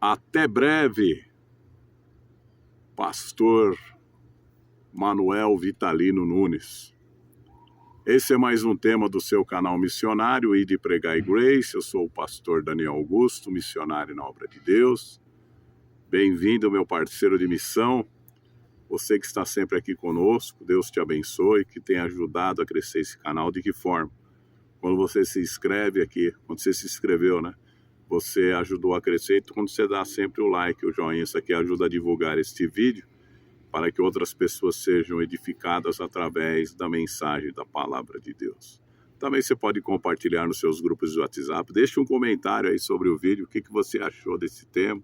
Até breve, Pastor Manuel Vitalino Nunes. Esse é mais um tema do seu canal missionário, Ide Pregar Grace. Eu sou o pastor Daniel Augusto, missionário na obra de Deus. Bem-vindo, meu parceiro de missão. Você que está sempre aqui conosco, Deus te abençoe, que tem ajudado a crescer esse canal. De que forma? Quando você se inscreve aqui, quando você se inscreveu, né? Você ajudou a crescer. Então, quando você dá sempre o like, o joinha, isso aqui ajuda a divulgar este vídeo para que outras pessoas sejam edificadas através da mensagem da palavra de Deus. Também você pode compartilhar nos seus grupos de WhatsApp. Deixe um comentário aí sobre o vídeo, o que você achou desse tema.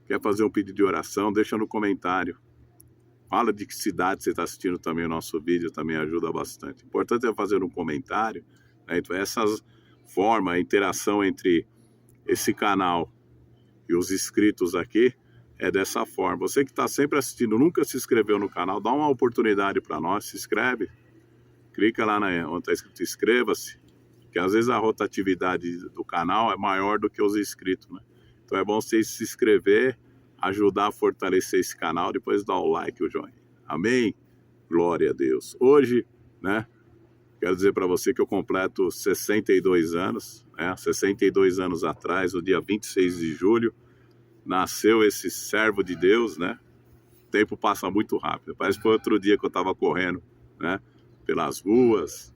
Quer fazer um pedido de oração? Deixa no comentário. Fala de que cidade você está assistindo também o nosso vídeo, também ajuda bastante. O importante é fazer um comentário, né? Então, essas formas, a interação entre esse canal e os inscritos aqui é dessa forma. Você que está sempre assistindo, nunca se inscreveu no canal, dá uma oportunidade para nós, se inscreve. Clica lá onde está escrito inscreva-se, que às vezes a rotatividade do canal é maior do que os inscritos, né? Então é bom você se inscrever, ajudar a fortalecer esse canal, depois dar o like, o joinha. Amém? Glória a Deus. Hoje, né, quero dizer para você que eu completo 62 anos, né? 62 anos atrás, no dia 26 de julho, nasceu esse servo de Deus, né? O tempo passa muito rápido. Parece que foi outro dia que eu estava correndo, né, pelas ruas,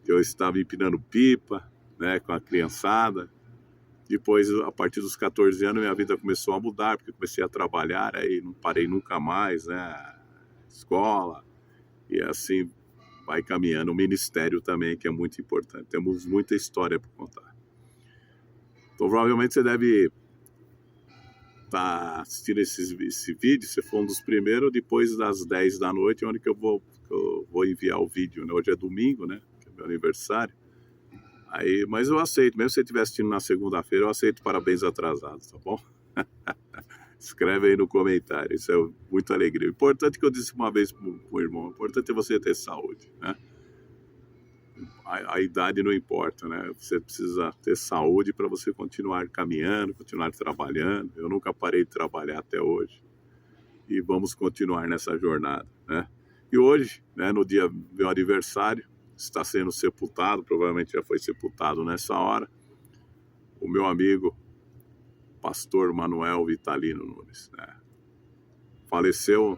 que eu estava empinando pipa, né, com a criançada. Depois, a partir dos 14 anos, minha vida começou a mudar, porque eu comecei a trabalhar, aí não parei nunca mais, né? Escola, e assim vai caminhando. O ministério também, que é muito importante. Temos muita história para contar. Então, provavelmente você deve estar assistindo esse vídeo, se for um dos primeiros, depois das 10 da noite, onde que eu vou enviar o vídeo, né? Hoje é domingo, né? Que é meu aniversário. Aí, mas eu aceito, mesmo se você estiver assistindo na segunda-feira, eu aceito parabéns atrasados, tá bom? Escreve aí no comentário, isso é muita alegria. O importante que eu disse uma vez para o irmão, o importante é você ter saúde, né? A idade não importa, né? Você precisa ter saúde para você continuar caminhando, continuar trabalhando. Eu nunca parei de trabalhar até hoje. E vamos continuar nessa jornada, né? E hoje, né, no dia do meu aniversário, está sendo sepultado, provavelmente já foi sepultado nessa hora, o meu amigo, pastor Manuel Vitalino Nunes, né? Faleceu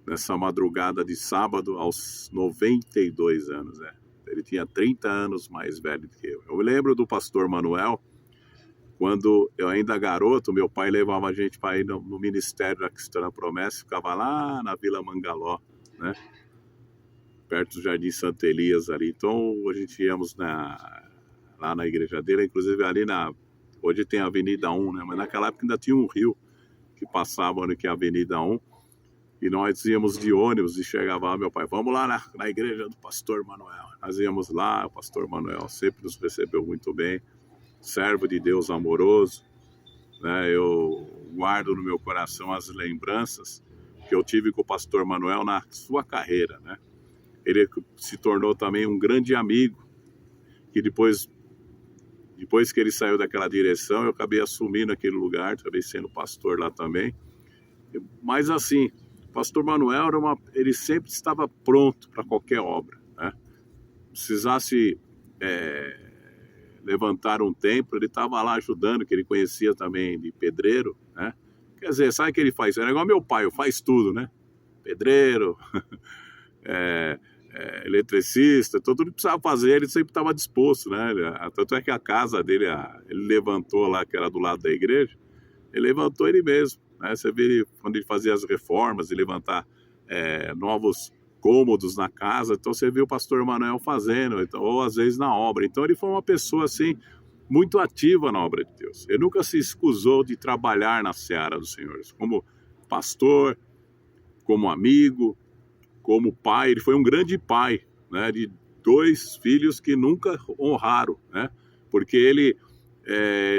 nessa madrugada de sábado aos 92 anos, né? Ele tinha 30 anos mais velho do que eu. Eu me lembro do pastor Manuel, quando eu ainda garoto, meu pai levava a gente para ir no Ministério da Cristã Promessa, ficava lá na Vila Mangaló, né? Perto do Jardim Santa Elias ali. Então, a gente íamos lá na igreja dele, inclusive ali hoje tem a Avenida 1, né? Mas naquela época ainda tinha um rio que passava ali, que é a Avenida 1, e nós íamos de ônibus e chegava lá, meu pai, vamos lá na igreja do pastor Manuel. Nós íamos lá, o pastor Manuel sempre nos recebeu muito bem, servo de Deus amoroso, né? Eu guardo no meu coração as lembranças que eu tive com o pastor Manuel na sua carreira, né? Ele se tornou também um grande amigo, que depois que ele saiu daquela direção, eu acabei assumindo aquele lugar, acabei sendo pastor lá também. Mas assim, o pastor Manuel ele sempre estava pronto para qualquer obra, né? Precisasse levantar um templo, ele estava lá ajudando, que ele conhecia também de pedreiro, né? Quer dizer, sabe o que ele faz? É igual meu pai, faz tudo, né? Pedreiro, eletricista, tudo que precisava fazer, ele sempre estava disposto, né? Tanto é que a casa dele, ele levantou lá, que era do lado da igreja, ele levantou ele mesmo, né? Você vê quando ele fazia as reformas e levantar novos cômodos na casa, então você vê o pastor Manuel fazendo, então, ou às vezes na obra. Então ele foi uma pessoa assim, muito ativa na obra de Deus. Ele nunca se escusou de trabalhar na seara do Senhor, como pastor, como amigo, como pai. Ele foi um grande pai, né, de 2 filhos que nunca honraram, né, porque ele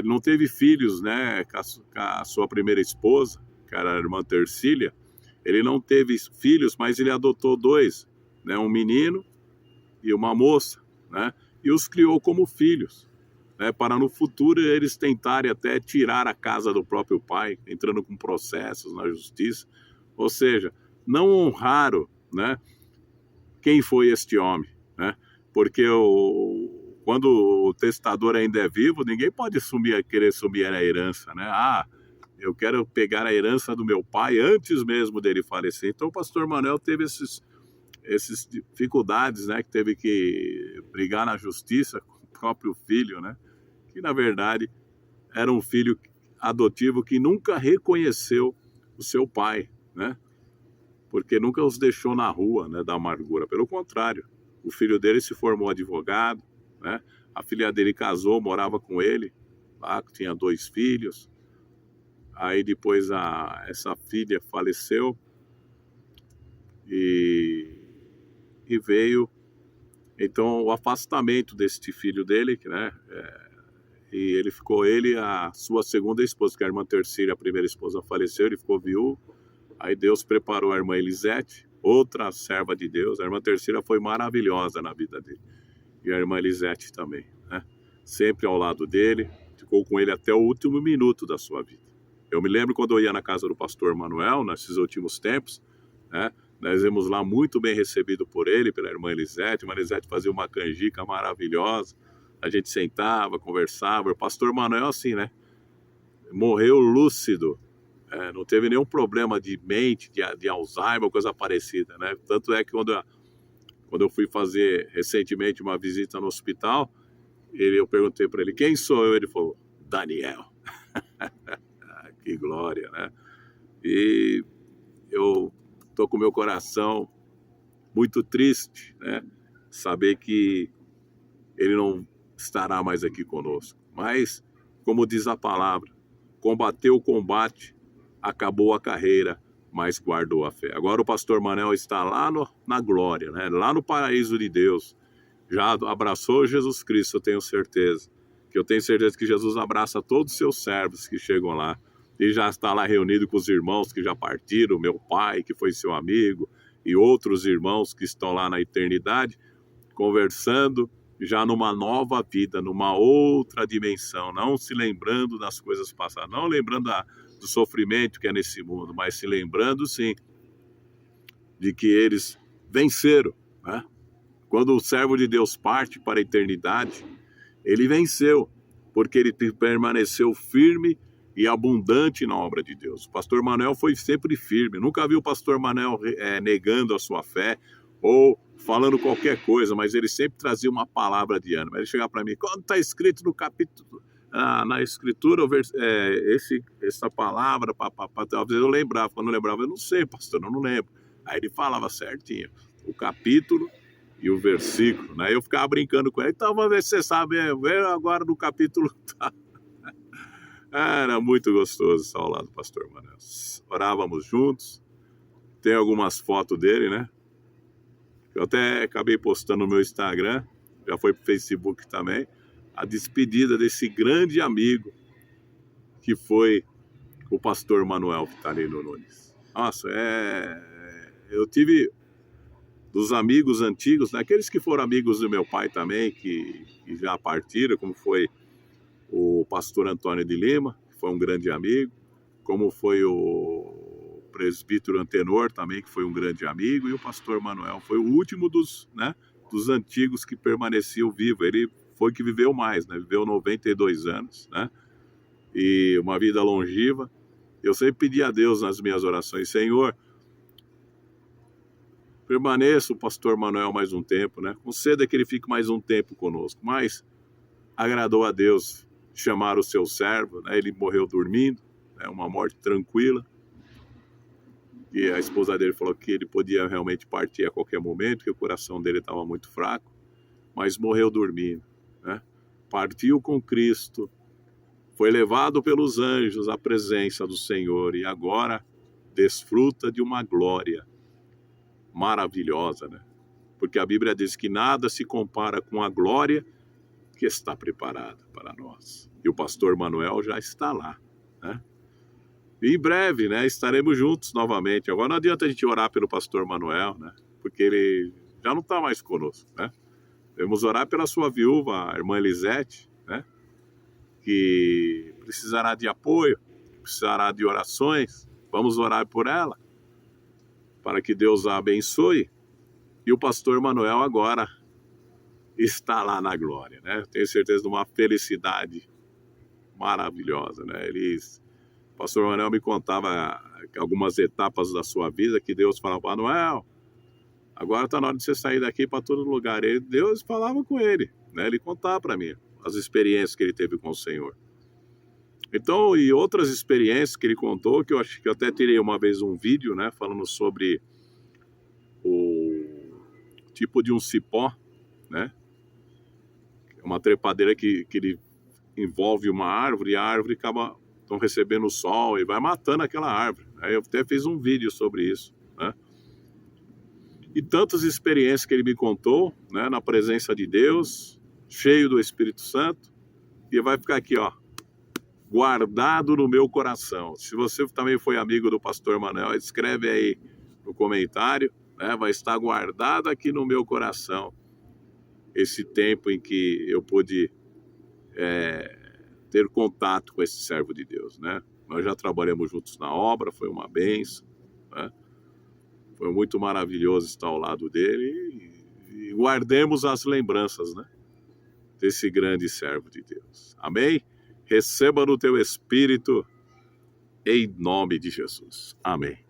não teve filhos, né, com a sua primeira esposa, que era a irmã Tercília. Ele não teve filhos, mas ele adotou 2, né, um menino e uma moça, né, e os criou como filhos. né, para no futuro eles tentarem até tirar a casa do próprio pai, entrando com processos na justiça. Ou seja, não honraram, né, quem foi este homem, né? Porque quando o testador ainda é vivo, ninguém pode querer assumir a herança, né? Eu quero pegar a herança do meu pai antes mesmo dele falecer. Então o pastor Manuel teve essas dificuldades, né? Que teve que brigar na justiça com o próprio filho, né? Que na verdade era um filho adotivo que nunca reconheceu o seu pai, né? Porque nunca os deixou na rua, né, da amargura. Pelo contrário, o filho dele se formou advogado, né? A filha dele casou, morava com ele, lá, tinha 2 filhos. Aí depois essa filha faleceu e veio, então, o afastamento deste filho dele, né? E ele ficou, a sua segunda esposa, que a irmã Terceira, a primeira esposa, faleceu, ele ficou viúvo. Aí Deus preparou a irmã Elisete, outra serva de Deus. A irmã Terceira foi maravilhosa na vida dele. E a irmã Elisete também, né? Sempre ao lado dele, ficou com ele até o último minuto da sua vida. Eu me lembro quando eu ia na casa do pastor Manuel, nesses últimos tempos, né? Nós íamos lá muito bem recebido por ele, pela irmã Elisete. A irmã Elisete fazia uma canjica maravilhosa. A gente sentava, conversava. O pastor Manuel, assim, né? Morreu lúcido. Não teve nenhum problema de mente, de Alzheimer, coisa parecida, né? Tanto é que quando eu fui fazer recentemente uma visita no hospital, eu perguntei para ele, quem sou eu? Ele falou, Daniel. Que glória, né? E eu tô com meu coração muito triste, né? Saber que ele não estará mais aqui conosco. Mas, como diz a palavra, combateu o combate, acabou a carreira, mas guardou a fé. Agora o pastor Manel está lá na glória, né? Lá no paraíso de Deus. Já abraçou Jesus Cristo, eu tenho certeza. Eu tenho certeza que Jesus abraça todos os seus servos que chegam lá. E já está lá reunido com os irmãos que já partiram, meu pai, que foi seu amigo, e outros irmãos que estão lá na eternidade, conversando já numa nova vida, numa outra dimensão, não se lembrando das coisas passadas, não lembrando do sofrimento que é nesse mundo, mas se lembrando, sim, de que eles venceram, né? Quando o servo de Deus parte para a eternidade, ele venceu, porque ele permaneceu firme e abundante na obra de Deus. O pastor Manuel foi sempre firme, nunca vi o pastor Manuel negando a sua fé ou falando qualquer coisa, mas ele sempre trazia uma palavra de ânimo. Ele chegava para mim, quando está escrito no capítulo, na escritura, essa palavra, talvez eu lembrava, quando eu lembrava, eu não sei, pastor, eu não lembro. Aí ele falava certinho, o capítulo e o versículo, né? Eu ficava brincando com ele, então vamos ver se você sabe, agora no capítulo tá. Era muito gostoso estar ao lado do pastor Manuel. Orávamos juntos, tem algumas fotos dele, né? Eu até acabei postando no meu Instagram, já foi pro Facebook também, a despedida desse grande amigo que foi o pastor Manuel Vitalino Nunes. Nossa, eu tive dos amigos antigos, né, aqueles que foram amigos do meu pai também, que já partiram, como foi o pastor Antônio de Lima, que foi um grande amigo, como foi o presbítero Antenor também, que foi um grande amigo, e o pastor Manuel foi o último dos antigos que permaneceu vivo. Ele foi que viveu mais, né? Viveu 92 anos, né? E uma vida longeva. Eu sempre pedi a Deus nas minhas orações, Senhor, permaneça o pastor Manuel mais um tempo, né? Conceda que ele fique mais um tempo conosco. Mas agradou a Deus chamar o seu servo, né? Ele morreu dormindo, né? Uma morte tranquila. E a esposa dele falou que ele podia realmente partir a qualquer momento, que o coração dele estava muito fraco, mas morreu dormindo, né? Partiu com Cristo, foi levado pelos anjos à presença do Senhor e agora desfruta de uma glória maravilhosa, né? Porque a Bíblia diz que nada se compara com a glória que está preparada para nós. E o pastor Manuel já está lá, né? E em breve, né, estaremos juntos novamente. Agora não adianta a gente orar pelo pastor Manuel, né? Porque ele já não está mais conosco, né? Devemos orar pela sua viúva, a irmã Elisete, né? que precisará de apoio, precisará de orações. Vamos orar por ela, para que Deus a abençoe. E o pastor Manuel agora está lá na glória, né? Tenho certeza de uma felicidade maravilhosa, né? O pastor Manuel me contava algumas etapas da sua vida que Deus falava: Manuel, agora está na hora de você sair daqui para todo lugar. Deus falava com ele, né? Ele contava para mim as experiências que ele teve com o Senhor. Então, e outras experiências que ele contou, que eu acho que eu até tirei uma vez um vídeo, né? Falando sobre o tipo de um cipó, né? Uma trepadeira que ele envolve uma árvore e a árvore acaba recebendo o sol e vai matando aquela árvore. Eu até fiz um vídeo sobre isso, né? E tantas experiências que ele me contou, né? Na presença de Deus, cheio do Espírito Santo, e vai ficar aqui, ó, guardado no meu coração. Se você também foi amigo do pastor Manuel, escreve aí no comentário, né? Vai estar guardado aqui no meu coração esse tempo em que eu pude ter contato com esse servo de Deus, né? Nós já trabalhamos juntos na obra, foi uma bênção, né? Foi muito maravilhoso estar ao lado dele e guardemos as lembranças, né? Desse grande servo de Deus. Amém? Receba no teu espírito, em nome de Jesus. Amém.